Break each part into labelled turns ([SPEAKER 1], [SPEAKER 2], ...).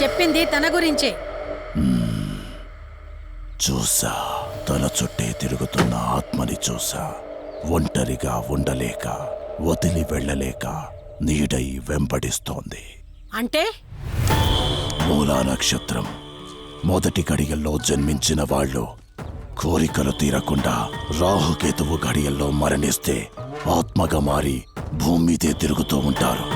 [SPEAKER 1] చెప్పింది తన గురించే.
[SPEAKER 2] చూసా, తన చుట్టే తిరుగుతున్న ఆత్మని చూసా. ఒంటరిగా ఉండలేక, వదిలి వెళ్ళలేక నీడై వెంబడిస్తోంది.
[SPEAKER 1] అంటే
[SPEAKER 2] మూలా నక్షత్రం మొదటి గడియల్లో జన్మించిన వాళ్ళు కోరికలు తీరకుండా రాహుకేతువు గడియల్లో మరణిస్తే ఆత్మగా మారి భూమి మీదే తిరుగుతూ ఉంటారు.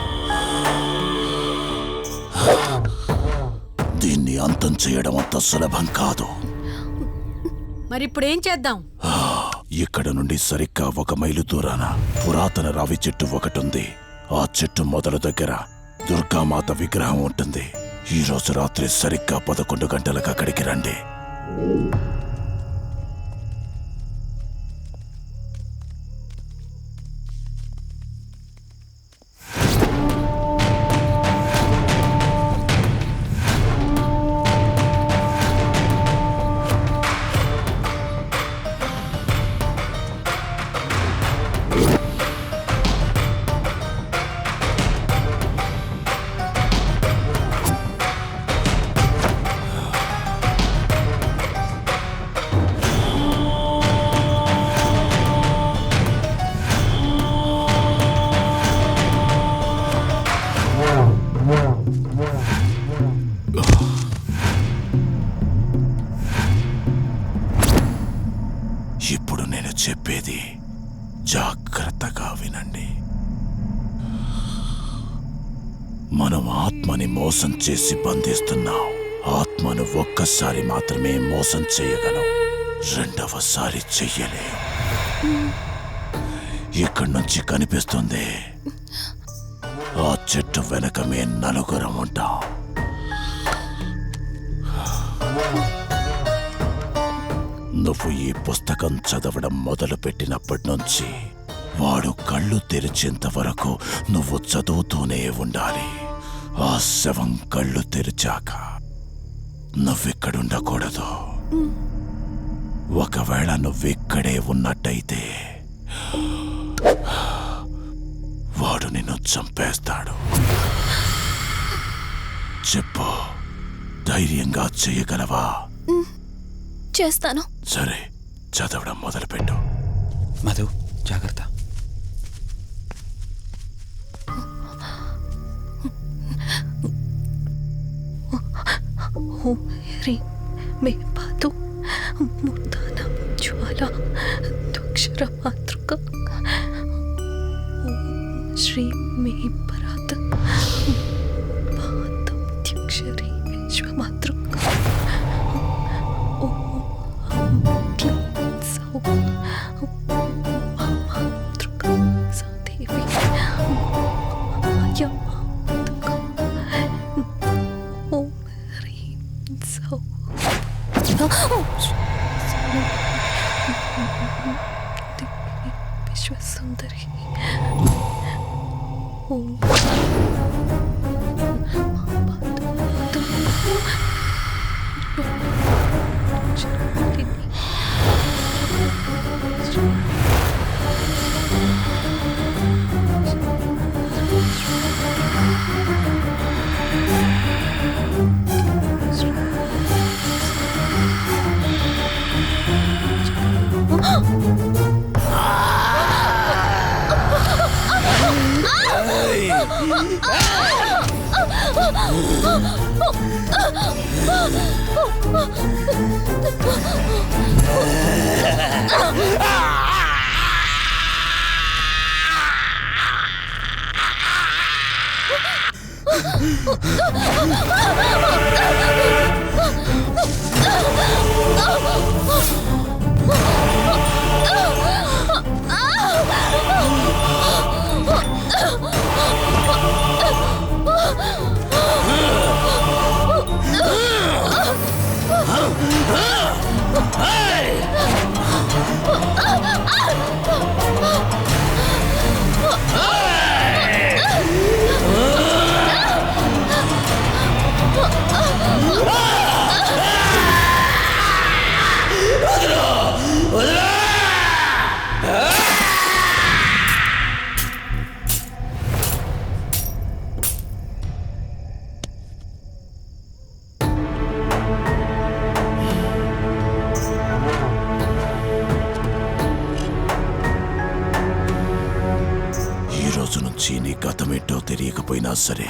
[SPEAKER 2] దీన్ని అంతం చేయడం అంత సులభం కాదు.
[SPEAKER 1] మరిప్పుడేం చేద్దాం?
[SPEAKER 2] ఇక్కడ నుండి సరిగ్గా 1 మైలు దూరాన పురాతన రావి చెట్టు ఒకటుంది. ఆ చెట్టు మొదలు దగ్గర దుర్గామాత విగ్రహం ఉంటుంది. ఈ రోజు రాత్రి సరిగ్గా 11 గంటలకు అక్కడికి రండి. ఇప్పుడు నేను చెప్పేది జాగ్రత్తగా వినండి. మనం ఆత్మని మోసం చేసి బంధిస్తున్నాం. ఆత్మను ఒక్కసారి మాత్రమే మోసం చేయగలం, రెండవసారి చెయ్యలేం. ఇక్కడి నుంచి కనిపిస్తుంది, ఆ చెట్టు వెనక మే 4 ఉంటాం. నువ్వు ఈ పుస్తకం చదవడం మొదలుపెట్టినప్పటి నుంచి వాడు కళ్ళు తెరిచేంత వరకు నువ్వు చదువుతూనే ఉండాలి. ఆ శవం కళ్ళు తెరిచాక నువ్విక్కడుండకూడదు. ఒకవేళ నువ్విక్కడే ఉన్నట్టయితే వాడు నిన్ను చంపేస్తాడు. చెప్పు, ధైర్యంగా చేయగలవా?
[SPEAKER 3] చేస్తాను.
[SPEAKER 2] సరే, చదవడం మొదలుపెట్టు.
[SPEAKER 4] మధు, జాగ్రత్త.
[SPEAKER 3] ఓం హ్రీం మే పాతు మూర్ధానం జ్వాలా దుక్షర మాతృక. ఓం శ్రీం మే పరాత్ పాతం త్యక్షరీ విశ్వమాతృక. ఓం క్లీం సౌ మాతృక సాదేవి అయం మాతృక. ఓం హ్రీం సౌ విశ్వసుందరి. ఓం
[SPEAKER 2] Hey! నుంచి నీ గతమేంటో తెలియకపోయినా సరే,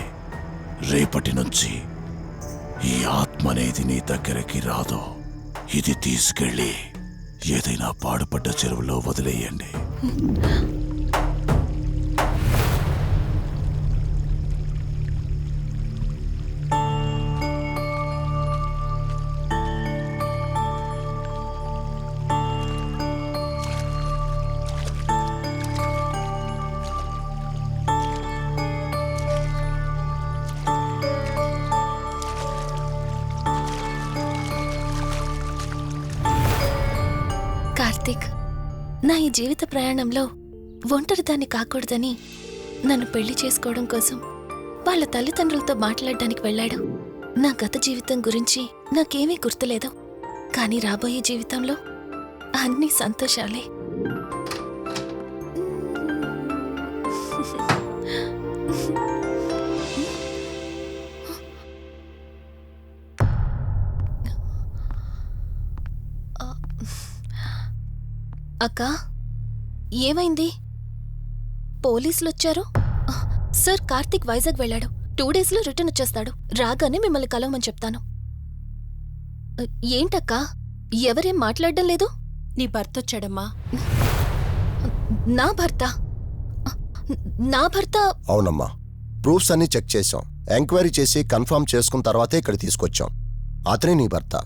[SPEAKER 2] రేపటి నుంచి ఈ ఆత్మ అనేది నీ దగ్గరికి రాదు. ఇది తీసుకెళ్ళి ఏదైనా పాడుపడ్డ చెరువులో వదిలేయండి.
[SPEAKER 3] కార్తీక్, నా ఈ జీవిత ప్రయాణంలో ఒంటరిదాన్ని కాకూడదని నన్ను పెళ్లి చేసుకోవడం కోసం వాళ్ళ తల్లిదండ్రులతో మాట్లాడడానికి వెళ్ళాడు. నా గత జీవితం గురించి నాకేమీ గుర్తులేదు, కానీ రాబోయే జీవితంలో అన్ని సంతోషాలే. అక్కా, ఏమైంది? పోలీసులు వచ్చారు. సార్, కార్తీక్ వైజాగ్ వెళ్ళాడు. 2 డేస్లో రిటర్న్ వచ్చేస్తాడు. రాగానే మిమ్మల్ని కలవమని చెప్తాను. ఏంటక్కా, ఎవరేం మాట్లాడడం లేదు?
[SPEAKER 1] నీ భర్త వచ్చాడమ్మా.
[SPEAKER 3] నా భర్త? నా భర్త?
[SPEAKER 5] అవునమ్మా, ప్రూఫ్స్ అన్నీ చెక్ చేశాం. ఎంక్వైరీ చేసి కన్ఫర్మ్ చేసుకున్న తర్వాతే ఇక్కడ తీసుకొచ్చాం. అతనే నీ భర్త.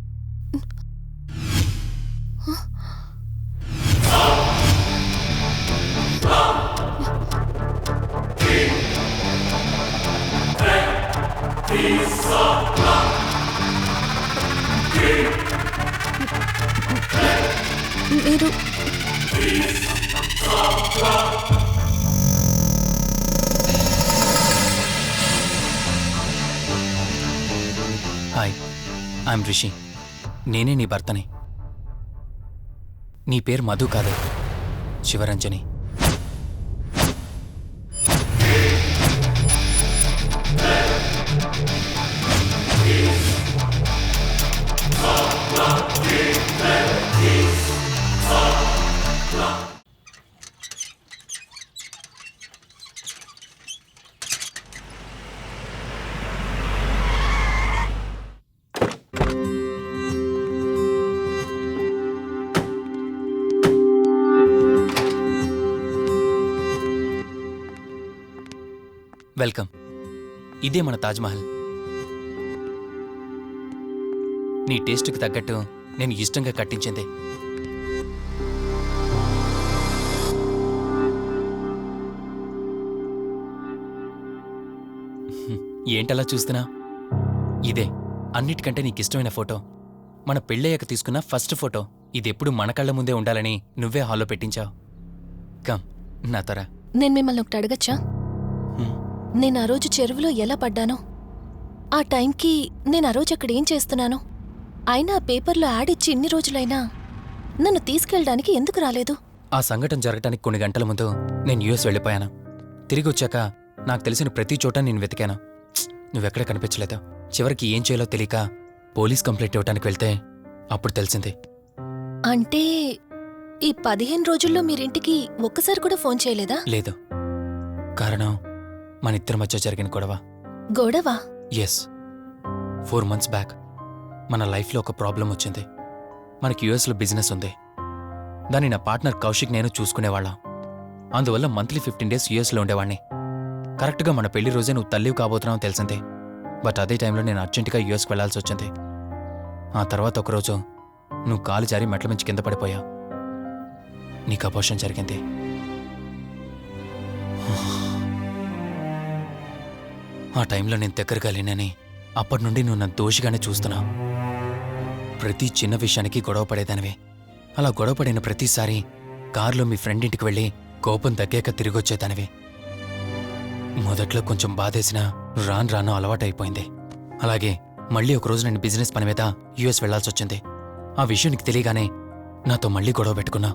[SPEAKER 3] మీరు
[SPEAKER 4] హాయ్, ఐఎమ్ రిషి. నేనే నీ భర్తని. నీ పేరు మధు కాదు, శివరంజని. వెల్కమ్. ఇదే మన తాజ్మహల్. నీ టేస్ట్కి తగ్గట్టు నేను ఇష్టంగా కట్టించింది. ఏంటలా చూస్తున్నా? ఇదే అన్నిటికంటే నీకిష్టమైన ఫోటో. మన పెళ్ళయ్యాక తీసుకున్న ఫస్ట్ ఫోటో. ఇదెప్పుడు మన కళ్ళ ముందే ఉండాలని నువ్వే హాల్లో పెట్టించావు. కమ్ నా తర.
[SPEAKER 3] నేను మిమ్మల్ని ఒకటి అడగచ్చా? నేను ఆ రోజు చెరువులో ఎలా పడ్డానో, ఆ టైంకి నేను ఆ రోజు అక్కడ ఏం చేస్తున్నాను, అయినా ఆ పేపర్లో యాడ్ ఇచ్చి ఇన్ని రోజులైనా నన్ను తీసుకెళ్ళడానికి ఎందుకు రాలేదు?
[SPEAKER 4] ఆ సంఘటన జరగటానికి కొన్ని గంటల ముందు నేను యుఎస్ వెళ్ళిపోయాను. తిరిగి వచ్చాక నాకు తెలిసిన ప్రతి చోట నేను వెతికాను. నువ్వెక్కడ కనిపించలేదు. చివరికి ఏం చేయాలో తెలియక పోలీస్ కంప్లైంట్ ఇవ్వటానికి వెళ్తే అప్పుడు తెలిసింది.
[SPEAKER 3] అంటే ఈ 15 రోజుల్లో మీరింటికి ఒక్కసారి కూడా ఫోన్ చేయలేదా?
[SPEAKER 4] లేదు. కారణం మన ఇద్దరి మధ్య జరిగిన గొడవ.
[SPEAKER 3] గొడవ?
[SPEAKER 4] ఎస్. 4 months బ్యాక్ మన లైఫ్లో ఒక ప్రాబ్లం వచ్చింది. మనకి యుఎస్లో బిజినెస్ ఉంది. దాన్ని నా పార్ట్నర్ కౌశిక్ నేను చూసుకునేవాళ్ళం. అందువల్ల మంత్లీ 15 days యుఎస్లో ఉండేవాణ్ణి. కరెక్ట్గా మన పెళ్లి రోజే నువ్వు తల్లివి కాబోతున్నావు తెలిసిందే. బట్ అదే టైంలో నేను అర్జెంటుగా యుఎస్కి వెళ్లాల్సి వచ్చింది. ఆ తర్వాత ఒకరోజు నువ్వు కాలు జారి మెట్ల మించి కింద పడిపోయావు. నీకు అబోర్షన్ జరిగింది. ఆ టైంలో నేను దగ్గరగా లేనని అప్పటి నుండి నువ్వు నన్ను దోషిగానే చూస్తున్నావు. ప్రతి చిన్న విషయానికి గొడవ పడేదానివే. అలా గొడవ పడిన ప్రతిసారి కారులో మీ ఫ్రెండ్ ఇంటికి వెళ్ళి కోపం తగ్గాక తిరిగొచ్చేదానివి. మొదట్లో కొంచెం బాధేసినా రాను అలవాటైపోయింది. అలాగే మళ్ళీ ఒకరోజు నేను బిజినెస్ పని మీద యుఎస్ వెళ్లాల్సొచ్చింది. ఆ విషయం నీకు తెలియగానే నాతో మళ్ళీ గొడవ పెట్టుకున్నా.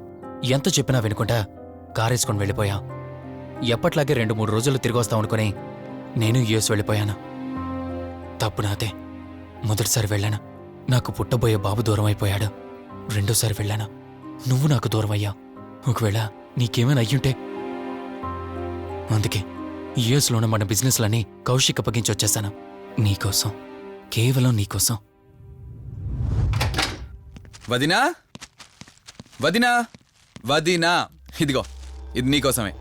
[SPEAKER 4] ఎంత చెప్పినా వినుకుంటా కారేసుకొని వెళ్ళిపోయా. ఎప్పట్లాగే 2-3 రోజులు తిరిగొస్తావు అనుకుని నేను యుఎస్ వెళ్ళిపోయాను. తప్పు నాదే. మొదటిసారి వెళ్ళాను, నాకు పుట్టబోయే బాబు దూరం అయిపోయాడు. రెండోసారి వెళ్ళాను, నువ్వు నాకు దూరం అయ్యా. ఒకవేళ నీకేమైనా అయ్యుంటే. అందుకే యూఎస్లోనే మన బిజినెస్లని కౌశిక్ అప్పగించి వచ్చేసాను. నీకోసం, కేవలం నీకోసం.
[SPEAKER 1] వదినా వదినా వదినా, ఇదిగో ఇది నీకోసమే.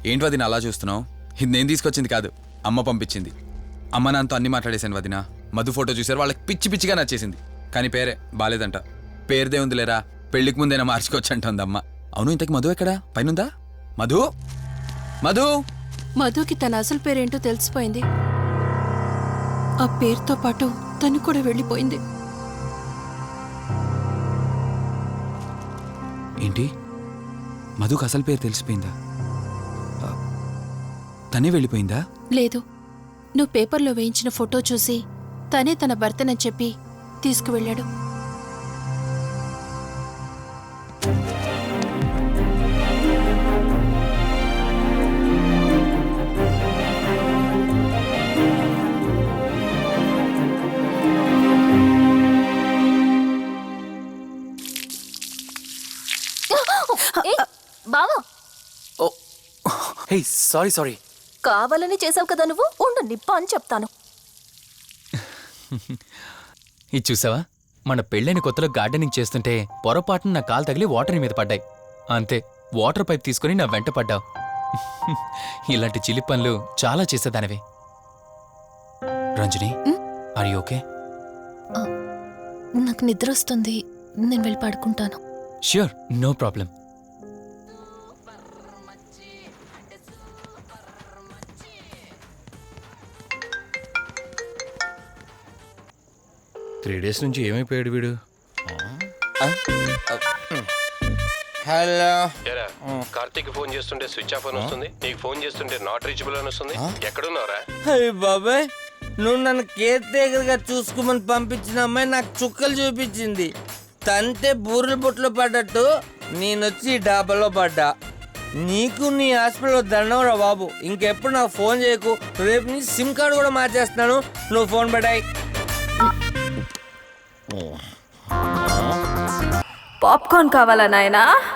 [SPEAKER 1] ఏంటి వదినా అలా చూస్తున్నావు? ఇది నేను తీసుకొచ్చింది కాదు, అమ్మ పంపించింది. అమ్మ నాన్నతో అన్ని మాట్లాడేశాను వదినా. మధు ఫోటో చూసారు, వాళ్ళకి పిచ్చి పిచ్చిగా నచ్చేసింది. కానీ పేరే బాలేదంట. పేరుదే ఉందిలేరా, పెళ్లికి ముందైనా మార్చుకోవచ్చు అంటుంది అమ్మ. అవును, ఇంతకు మధు ఎక్కడా? పైనుందా? మధు మధు
[SPEAKER 6] మధుకి తన అసలు పేరేంటో తెలిసిపోయింది. ఆ పేరుతో పాటు తను కూడా వెళ్ళిపోయింది.
[SPEAKER 1] ఏంటి, మధుకు అసలు పేరు తెలిసిపోయిందా? తనే వెళ్ళిపోయిందా?
[SPEAKER 6] లేదు, నువ్వు పేపర్లో వేయించిన ఫోటో చూసి తనే తన భర్తనని చెప్పి తీసుకువెళ్ళాడు.
[SPEAKER 3] బావా,
[SPEAKER 4] హే, సారీ.
[SPEAKER 3] కావాలని చేసావు కదా నువ్వు. ఉండు, నిప్ప అని చెప్తాను.
[SPEAKER 4] ఇది చూసావా? మన పెళ్ళైన కొత్తలో గార్డెనింగ్ చేస్తుంటే పొరపాటున నా కాలు తగిలి వాటర్ మీద పడ్డాయి. అంతే, వాటర్ పైప్ తీసుకుని నా వెంట పడ్డావు. ఇలాంటి చిలి పనులు చాలా చేసేదానివి. Ranjani, are you okay?
[SPEAKER 3] నాకు నిద్ర వస్తుంది, నేను వెళ్ళి పడుకుంటాను.
[SPEAKER 4] Sure, no problem.
[SPEAKER 7] Three days నుంచి ఏమైపోయాడు వీడు?
[SPEAKER 8] హలో,
[SPEAKER 7] ఏరా, కార్తీక్ ఫోన్ చేస్తుంటే స్విచ్ ఆఫ్ అని వస్తుంది, నీకు ఫోన్ చేస్తుంటే నాట్ రీచబుల్ అని వస్తుంది. ఎక్కడున్నావురా?
[SPEAKER 8] అయ్య బాబాయ్, నువ్వు నన్ను కేర్ టేకర్ గా చూసుకోమని పంపించిన అమ్మాయి నాకు చుక్కలు చూపించింది. తంతే బూరెల బుట్టలో పడ్డట్టు నేనొచ్చి డాబాలో పడ్డా. నీకు నీ హాస్పిటల్లో దండంరా బాబు. ఇంకెప్పుడు నాకు ఫోన్ చేయకు. రేపు నీ సిమ్ కార్డు కూడా మార్చేస్తున్నాను. నువ్వు ఫోన్ పడాయి.
[SPEAKER 9] పాప్కార్న్ కావాలా నాయనా?